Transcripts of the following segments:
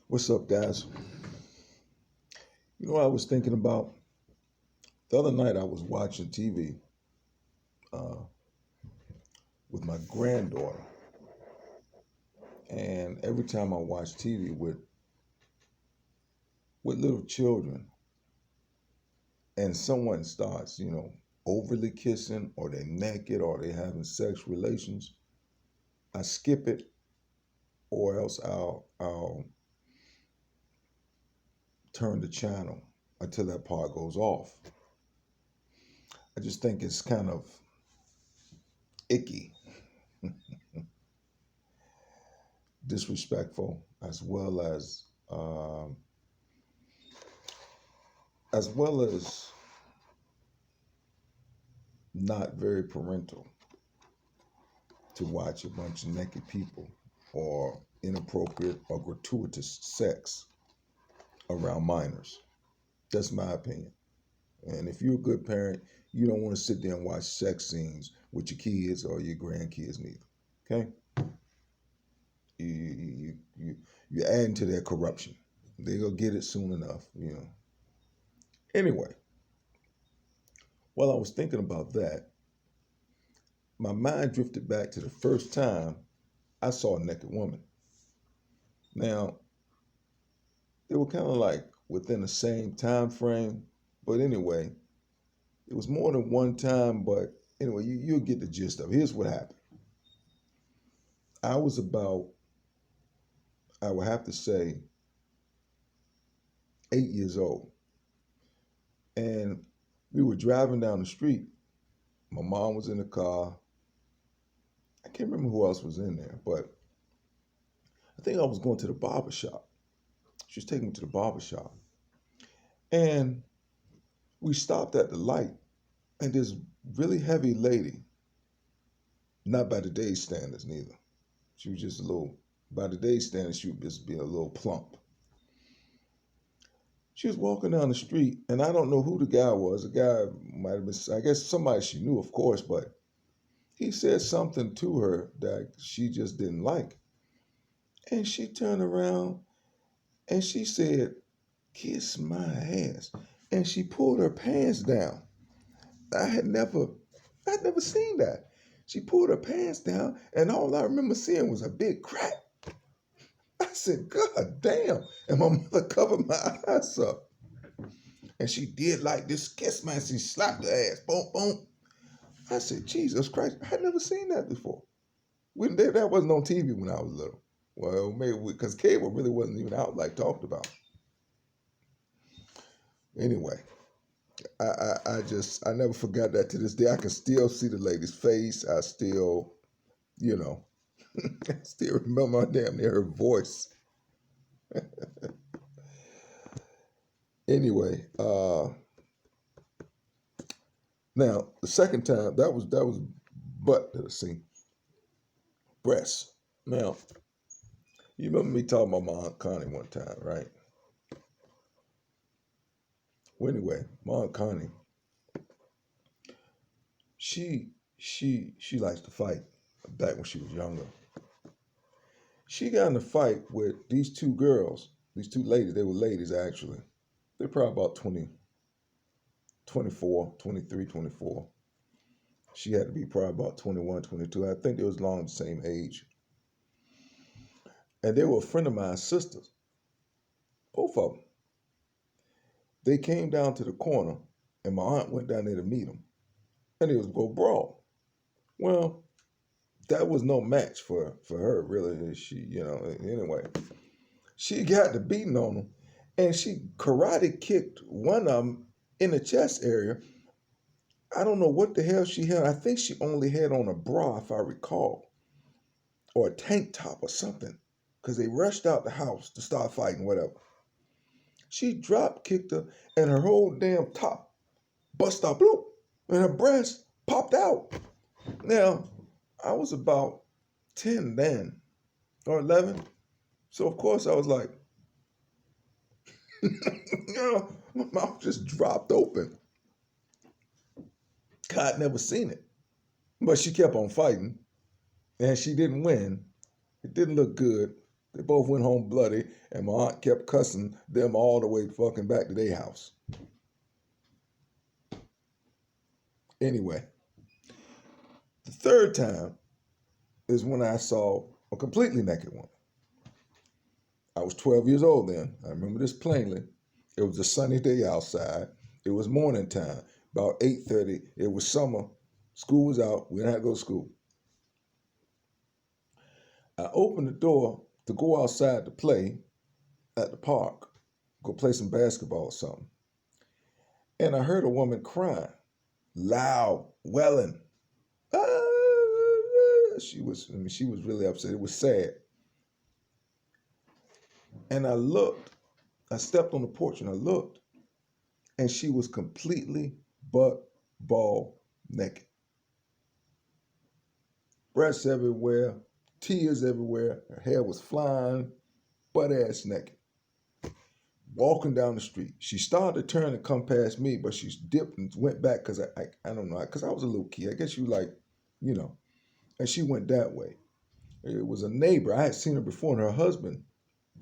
What's up, guys? I was thinking about the other night. I was watching TV uh, with my granddaughter, and every time I watch TV with little children, and someone starts, overly kissing, or they naked, or they having sex relations, I skip it, or else I'll turn the channel until that part goes off. I just think it's kind of icky, disrespectful, um, as well as not very parental to watch a bunch of naked people or inappropriate or gratuitous sex around minors. That's my opinion. And if you're a good parent, you don't want to sit there and watch sex scenes with your kids or your grandkids neither. Okay? You're adding to their corruption. They'll get it soon enough. Anyway, while I was thinking about that, my mind drifted back to the first time I saw a naked woman. Now, they were kind of like within the same time frame, but anyway, it was more than one time, but anyway, you'll get the gist of it. Here's what happened. I was about, I would have to say, 8 years old. And we were driving down the street. My mom was in the car. I can't remember who else was in there, but I think I was going to the barber shop. She was taking me to the barber shop. And we stopped at the light, and this really heavy lady, not by today's standards neither. She was just by today's standards, she would just be a little plump. She was walking down the street, and I don't know who the guy was. The guy might have been, I guess, somebody she knew, of course, but he said something to her that she just didn't like. And she turned around and she said, "Kiss my ass." And she pulled her pants down. I'd never seen that. She pulled her pants down, and all I remember seeing was a big crack. I said, "God damn." And my mother covered my eyes up. And she did like this kiss, man. She slapped her ass. Boom, boom. I said, "Jesus Christ." I had never seen that before. That wasn't on TV when I was little. Well, maybe because cable really wasn't even out like talked about. Anyway, I never forgot that to this day. I can still see the lady's face. I still, I still remember damn near her voice. Anyway, now the second time that was butt that I seen breasts. Now you remember me talking about my Aunt Connie one time, right? Well, anyway, my Aunt Connie, she likes to fight. Back when she was younger, she got in a fight with these two girls, these two ladies. They were ladies actually. They're probably about 20, 24, 23, 24. She had to be probably about 21, 22. I think they was along the same age. And they were a friend of mine's sisters, both of them. They came down to the corner, and my aunt went down there to meet them, and it was go brawl. Well, that was no match for her, really. Anyway, she got the beating on them, and she karate kicked one of them in the chest area. I don't know what the hell she had. I think she only had on a bra, if I recall, or a tank top or something, because they rushed out the house to start fighting, whatever. She drop kicked her, and her whole damn top bust out, bloop, and her breast popped out. Now, I was about 10 then, or 11. So, of course, I was like, my mouth just dropped open. God never seen it. But she kept on fighting, and she didn't win. It didn't look good. They both went home bloody, and my aunt kept cussing them all the way fucking back to their house. Anyway, the third time is when I saw a completely naked woman. I was 12 years old then. I remember this plainly. It was a sunny day outside. It was morning time, about 8:30. It was summer. School was out. We didn't have to go to school. I opened the door to go outside to play at the park, go play some basketball or something. And I heard a woman crying, loud, wailing. Ah! She was really upset. It was sad. And I stepped on the porch and I looked, and she was completely butt ball naked. Breasts everywhere, tears everywhere, her hair was flying, butt ass naked. Walking down the street. She started to turn and come past me, but she dipped and went back because I don't know, because I was a little kid. I guess you like, and she went that way. It was a neighbor. I had seen her before, and her husband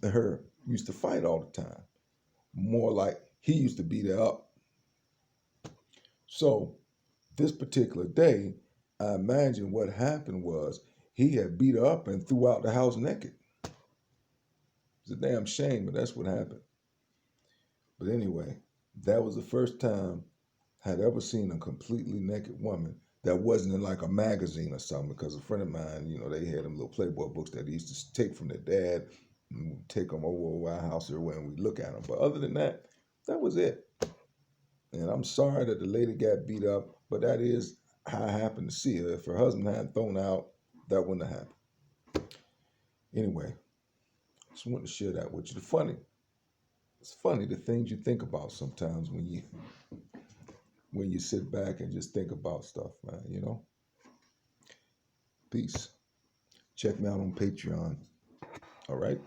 and her used to fight all the time. More like he used to beat her up. So this particular day, I imagine what happened was he had beat her up and threw out the house naked. It's a damn shame, but that's what happened. But anyway, that was the first time I'd ever seen a completely naked woman that wasn't in like a magazine or something, because a friend of mine, they had them little Playboy books that he used to take from their dad and take them over our house everywhere and we look at them. But other than that, that was it. And I'm sorry that the lady got beat up, but that is how I happened to see her. If her husband hadn't thrown out, that wouldn't have happened. Anyway, just wanted to share that with you. It's funny the things you think about sometimes when you sit back and just think about stuff, man, Peace. Check me out on Patreon. All right.